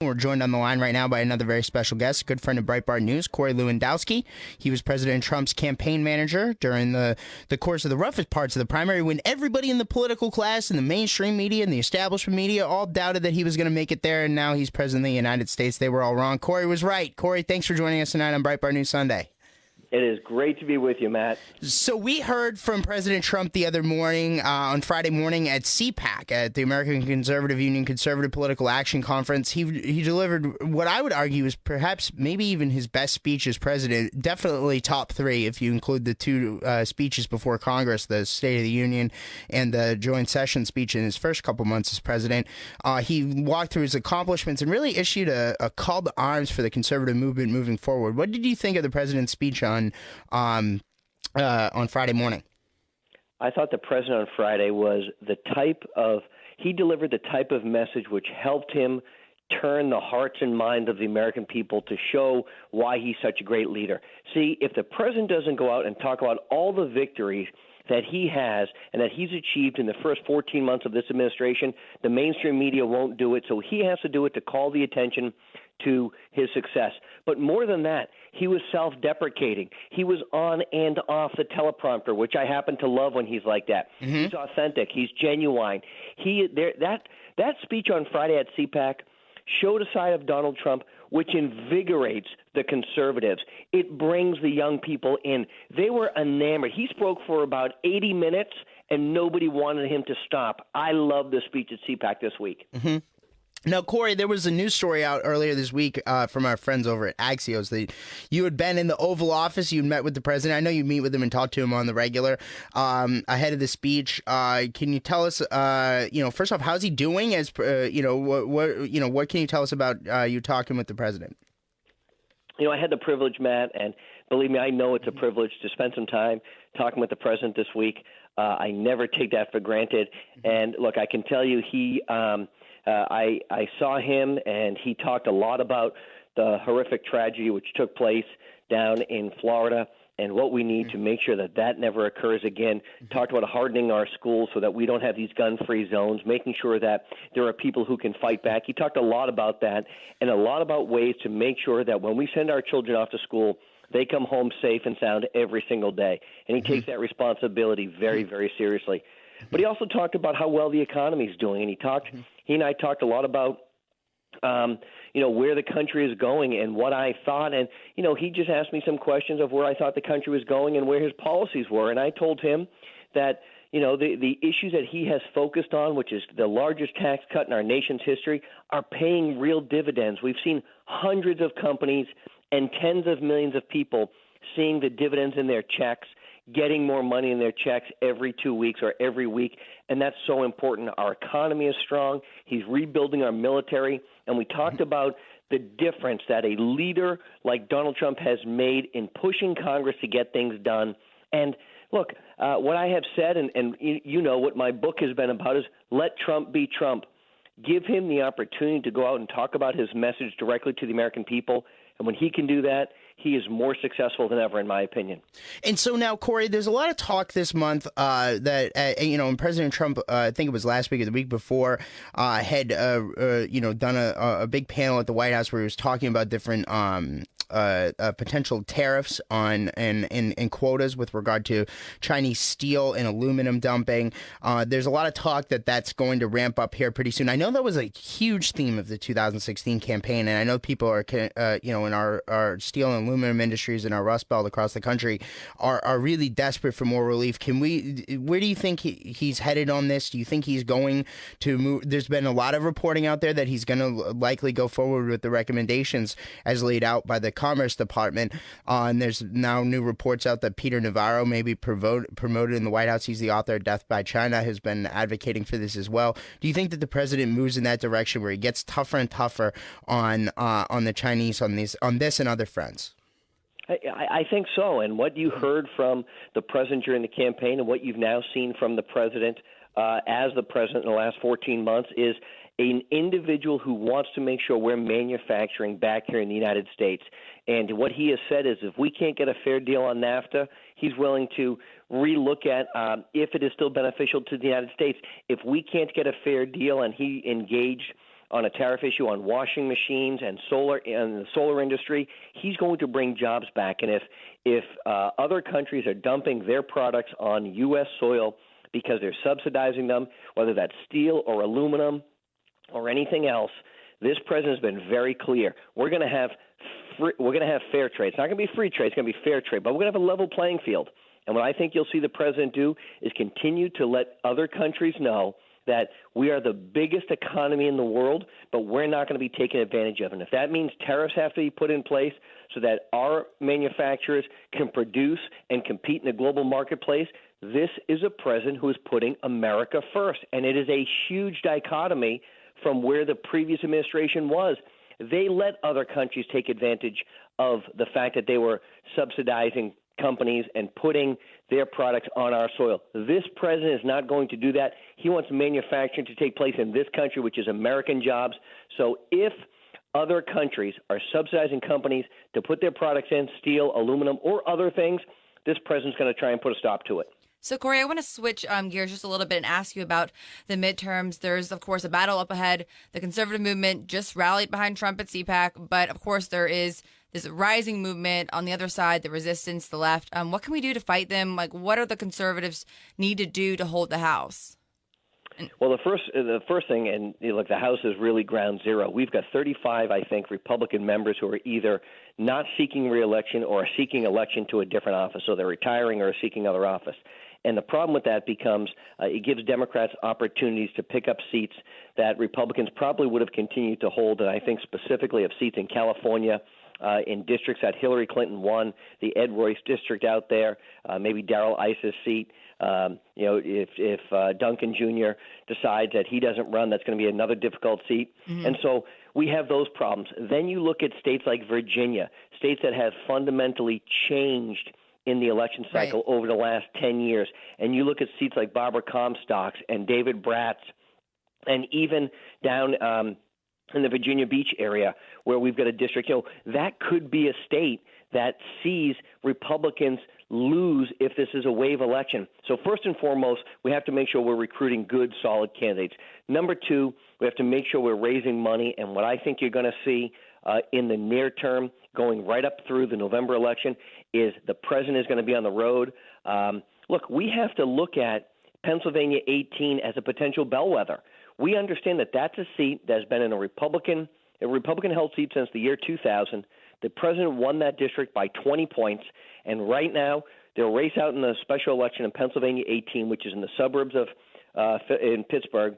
We're joined on the line right now by another very special guest, a good friend of Breitbart News, Corey Lewandowski. He was President Trump's campaign manager during the course of the roughest parts of the primary when everybody in the political class and the mainstream media and the establishment media all doubted that he was going to make it there, and now he's president of the United States. They were all wrong. Corey was right. Corey, thanks for joining us tonight on Breitbart News Sunday. It is great to be with you, Matt. So we heard from President Trump the other morning, on Friday morning at CPAC, at the American Conservative Union Conservative Political Action Conference. He delivered what I would argue is perhaps maybe even his best speech as president, definitely top three if you include the two speeches before Congress, the State of the Union and the joint session speech in his first couple months as president. He walked through his accomplishments and really issued a call to arms for the conservative movement moving forward. What did you think of the president's speech on Friday morning? I thought the president on Friday was he delivered the type of message which helped him turn the hearts and minds of the American people to show why he's such a great leader. See, if the president doesn't go out and talk about all the victories that he has and that he's achieved in the first 14 months of this administration, the mainstream media won't do it. So he has to do it to call the attention to his success. But more than that, he was self-deprecating. He was on and off the teleprompter, which I happen to love when he's like that. Mm-hmm. He's authentic. He's genuine. That speech on Friday at CPAC showed a side of Donald Trump which invigorates the conservatives. It brings the young people in. They were enamored. He spoke for about 80 minutes, and nobody wanted him to stop. I love the speech at CPAC this week. Mm-hmm. Now, Corey, there was a news story out earlier this week from our friends over at Axios that you had been in the Oval Office. You'd met with the president. I know you meet with him and talk to him on the regular ahead of the speech. Can you tell us, first off, how's he doing? As what can you tell us about you talking with the president? I had the privilege, Matt, and believe me, I know it's a privilege to spend some time talking with the president this week. I never take that for granted. And look, I can tell you I saw him, and he talked a lot about the horrific tragedy which took place down in Florida and what we need to make sure that never occurs again. Talked about hardening our schools so that we don't have these gun-free zones, making sure that there are people who can fight back. He talked a lot about that and a lot about ways to make sure that when we send our children off to school, they come home safe and sound every single day. And he takes that responsibility very, very seriously. But he also talked about how well the economy is doing, and he and I talked a lot about, where the country is going and what I thought. And, he just asked me some questions of where I thought the country was going and where his policies were. And I told him that, the issues that he has focused on, which is the largest tax cut in our nation's history, are paying real dividends. We've seen hundreds of companies and tens of millions of people seeing the dividends in their checks, getting more money in their checks every 2 weeks or every week, and that's so important. Our economy is strong. He's rebuilding our military, and we talked about the difference that a leader like Donald Trump has made in pushing Congress to get things done. And look, what I have said, and what my book has been about, is let Trump be Trump. Give him the opportunity to go out and talk about his message directly to the American people, and when he can do that, he is more successful than ever, in my opinion. And so now, Corey, there's a lot of talk this month that, and President Trump, I think it was last week or the week before, had, done a big panel at the White House where he was talking about different potential tariffs on and quotas with regard to Chinese steel and aluminum dumping. There's a lot of talk that that's going to ramp up here pretty soon. I know that was a huge theme of the 2016 campaign, and I know people are, in our steel and aluminum industries in our Rust Belt across the country are really desperate for more relief. Where do you think he's headed on this? Do you think he's going to move? There's been a lot of reporting out there that he's going to likely go forward with the recommendations as laid out by the Commerce Department. And there's now new reports out that Peter Navarro may be promoted in the White House. He's the author of Death by China, has been advocating for this as well. Do you think that the president moves in that direction where he gets tougher and tougher on the Chinese on this and other fronts? I think so. And what you heard from the president during the campaign and what you've now seen from the president as the president in the last 14 months is an individual who wants to make sure we're manufacturing back here in the United States. And what he has said is if we can't get a fair deal on NAFTA, he's willing to relook at if it is still beneficial to the United States. If we can't get a fair deal, and he engaged on a tariff issue on washing machines and solar and the solar industry. He's going to bring jobs back. And if other countries are dumping their products on U.S. soil because they're subsidizing them, whether that's steel or aluminum or anything else, this president has been very clear. We're going to have fair trade. It's not going to be free trade. It's going to be fair trade. But we're going to have a level playing field. And what I think you'll see the president do is continue to let other countries know that we are the biggest economy in the world, but we're not going to be taken advantage of. And if that means tariffs have to be put in place so that our manufacturers can produce and compete in the global marketplace, this is a president who is putting America first. And it is a huge dichotomy from where the previous administration was. They let other countries take advantage of the fact that they were subsidizing companies and putting their products on our soil. This president is not going to do that. He wants manufacturing to take place in this country, which is American jobs. So if other countries are subsidizing companies to put their products in, steel, aluminum, or other things, this president's going to try and put a stop to it. So, Corey, I want to switch gears just a little bit and ask you about the midterms. There's, of course, a battle up ahead. The conservative movement just rallied behind Trump at CPAC, but, of course, there is this rising movement on the other side, the resistance, the left. What can we do to fight them? Like, what are the conservatives need to do to hold the House? Well, the first thing, and look, the House is really ground zero. We've got 35, I think, Republican members who are either not seeking re-election or are seeking election to a different office. So they're retiring or seeking other office. And the problem with that becomes it gives Democrats opportunities to pick up seats that Republicans probably would have continued to hold, and I think specifically of seats in California, in districts that Hillary Clinton won, the Ed Royce district out there, maybe Darrell Issa's seat. If Duncan Jr. decides that he doesn't run, that's going to be another difficult seat. Mm-hmm. And so we have those problems. Then you look at states like Virginia, states that have fundamentally changed in the election cycle over the last 10 years. And you look at seats like Barbara Comstock's and David Bratt's, and even down in the Virginia Beach area where we've got a district, that could be a state that sees Republicans lose if this is a wave election. So first and foremost, we have to make sure we're recruiting good, solid candidates. Number two, we have to make sure we're raising money. And what I think you're going to see in the near term, going right up through the November election, is the president is going to be on the road. Look, we have to look at Pennsylvania 18 as a potential bellwether. We understand that that's a seat that's been in a Republican-held seat since the year 2000. The president won that district by 20 points, and right now they'll race out in the special election in Pennsylvania 18, which is in the suburbs of in Pittsburgh,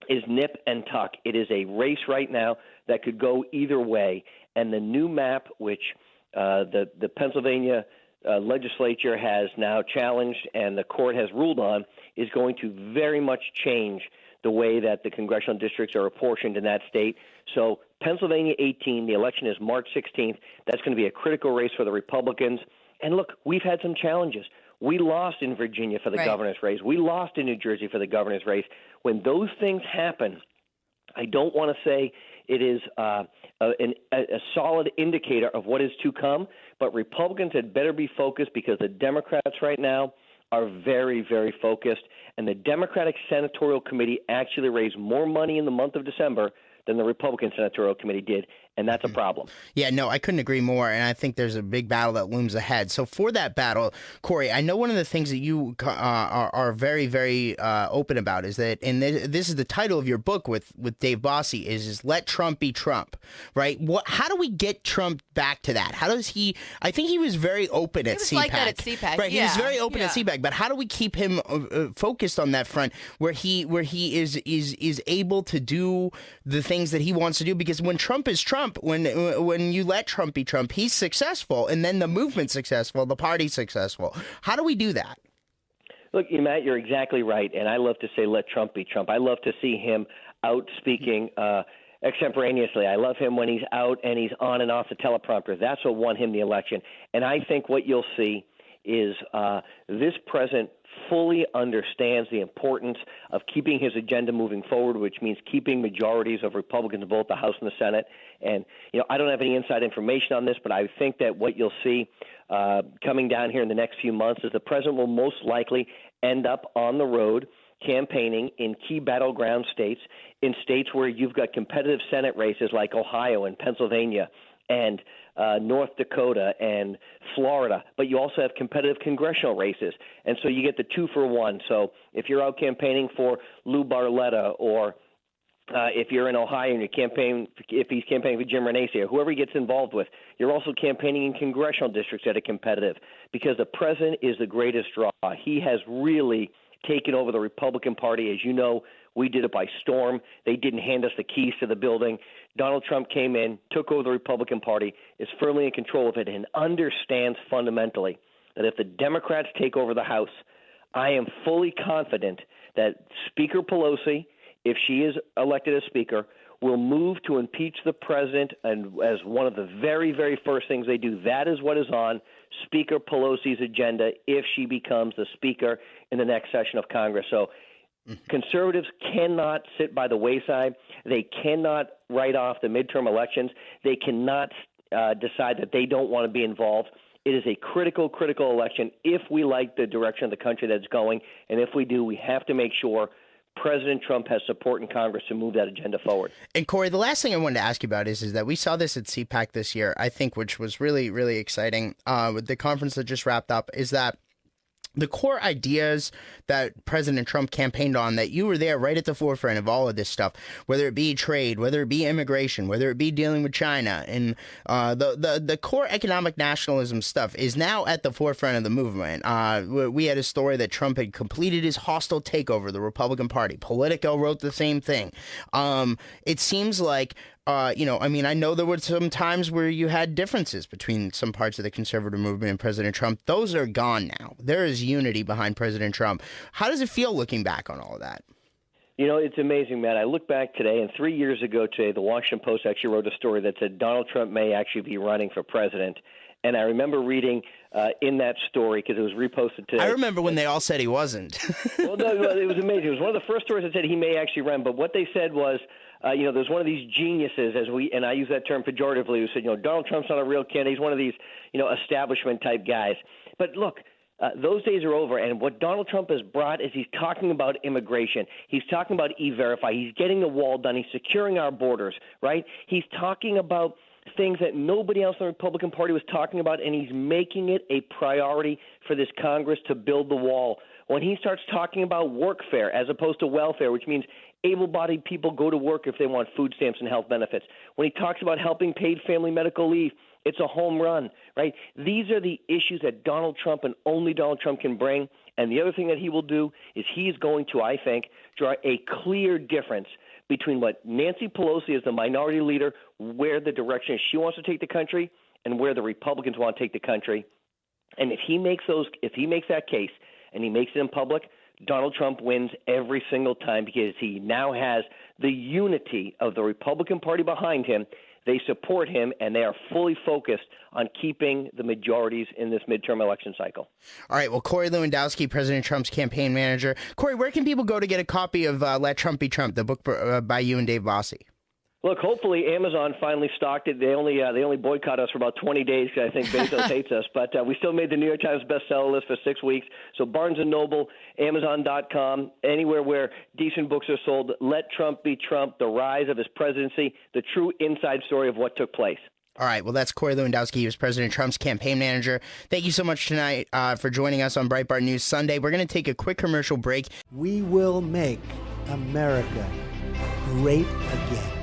is nip and tuck. It is a race right now that could go either way, and the new map, which the Pennsylvania legislature has now challenged and the court has ruled on, is going to very much change the way that the congressional districts are apportioned in that state. So Pennsylvania 18, the election is March 16th. That's going to be a critical race for the Republicans. And look, we've had some challenges. We lost in Virginia for the governor's race. We lost in New Jersey for the governor's race. When those things happen, I don't want to say it is a solid indicator of what is to come, but Republicans had better be focused because the Democrats right now are very, very focused. And the Democratic Senatorial Committee actually raised more money in the month of December than the Republican Senatorial Committee did, and that's a problem. Yeah, no, I couldn't agree more, and I think there's a big battle that looms ahead. So for that battle, Corey, I know one of the things that you are very, very open about is that, and this is the title of your book with Dave Bossie, is Let Trump Be Trump, right? How do we get Trump back to that? How does he – I think he was very open at CPAC. He was like that at CPAC, right, he was very open at CPAC, but how do we keep him focused on that front where he is able to do the things that he wants to do? Because when Trump is Trump, when you let Trump be Trump, he's successful, and then the movement's successful, the party's successful. How do we do that? Look, Matt, you're exactly right, and I love to say let Trump be Trump. I love to see him out speaking extemporaneously. I love him when he's out and he's on and off the teleprompter. That's what won him the election. And I think what you'll see is this president fully understands the importance of keeping his agenda moving forward, which means keeping majorities of Republicans in both the House and the Senate. And, I don't have any inside information on this, but I think that what you'll see coming down here in the next few months is the president will most likely end up on the road campaigning in key battleground states, in states where you've got competitive Senate races like Ohio and Pennsylvania and North Dakota and Florida, but you also have competitive congressional races. And so you get the 2-for-1. So if you're out campaigning for Lou Barletta, or if you're in Ohio and if he's campaigning for Jim Renacci or whoever he gets involved with, you're also campaigning in congressional districts that are competitive, because the president is the greatest draw. He has really taken over the Republican Party. As you know, we did it by storm. They didn't hand us the keys to the building. Donald Trump came in, took over the Republican Party, is firmly in control of it, and understands fundamentally that if the Democrats take over the House, I am fully confident that Speaker Pelosi, if she is elected as Speaker, will move to impeach the president, and as one of the very, very first things they do. That is what is on Speaker Pelosi's agenda if she becomes the Speaker in the next session of Congress. So conservatives cannot sit by the wayside. They cannot write off the midterm elections. They cannot decide that they don't want to be involved. It is a critical, critical election if we like the direction of the country that's going. And if we do, we have to make sure President Trump has support in Congress to move that agenda forward. And Corey, the last thing I wanted to ask you about is that we saw this at CPAC this year, I think, which was really, really exciting with the conference that just wrapped up, is that the core ideas that President Trump campaigned on, that you were there right at the forefront of all of this stuff, whether it be trade, whether it be immigration, whether it be dealing with China, and the core economic nationalism stuff is now at the forefront of the movement. We had a story that Trump had completed his hostile takeover of the Republican Party. Politico wrote the same thing. It seems like I know there were some times where you had differences between some parts of the conservative movement and President Trump. Those are gone now. There is unity behind President Trump. How does it feel looking back on all of that? You know, it's amazing, Matt. I look back today, and 3 years ago today, the Washington Post actually wrote a story that said Donald Trump may actually be running for president. And I remember reading in that story, because it was reposted today. I remember when they all said he wasn't. Well, no, it was amazing. It was one of the first stories that said he may actually run. But what they said was, there's one of these geniuses, and I use that term pejoratively, who said, Donald Trump's not a real candidate. He's one of these, establishment type guys. But look, those days are over, and what Donald Trump has brought is he's talking about immigration. He's talking about E-Verify. He's getting the wall done. He's securing our borders, right? He's talking about things that nobody else in the Republican Party was talking about, and he's making it a priority for this Congress to build the wall. When he starts talking about workfare as opposed to welfare, which means able-bodied people go to work if they want food stamps and health benefits. When he talks about helping paid family medical leave, it's a home run, right? These are the issues that Donald Trump and only Donald Trump can bring. And the other thing that he will do is he's going to, I think, draw a clear difference between what Nancy Pelosi as the minority leader, where the direction she wants to take the country, and where the Republicans want to take the country. And if he makes that case and he makes it in public, Donald Trump wins every single time, because he now has the unity of the Republican Party behind him. They support him, and they are fully focused on keeping the majorities in this midterm election cycle. All right. Well, Corey Lewandowski, President Trump's campaign manager. Corey, where can people go to get a copy of Let Trump Be Trump, the book by you and Dave Bossie? Look, hopefully Amazon finally stocked it. They only boycott us for about 20 days because I think Bezos hates us. But we still made the New York Times bestseller list for 6 weeks. So Barnes & Noble, Amazon.com, anywhere where decent books are sold. Let Trump Be Trump, the rise of his presidency, the true inside story of what took place. All right. Well, that's Corey Lewandowski. He was President Trump's campaign manager. Thank you so much tonight for joining us on Breitbart News Sunday. We're going to take a quick commercial break. We will make America great again.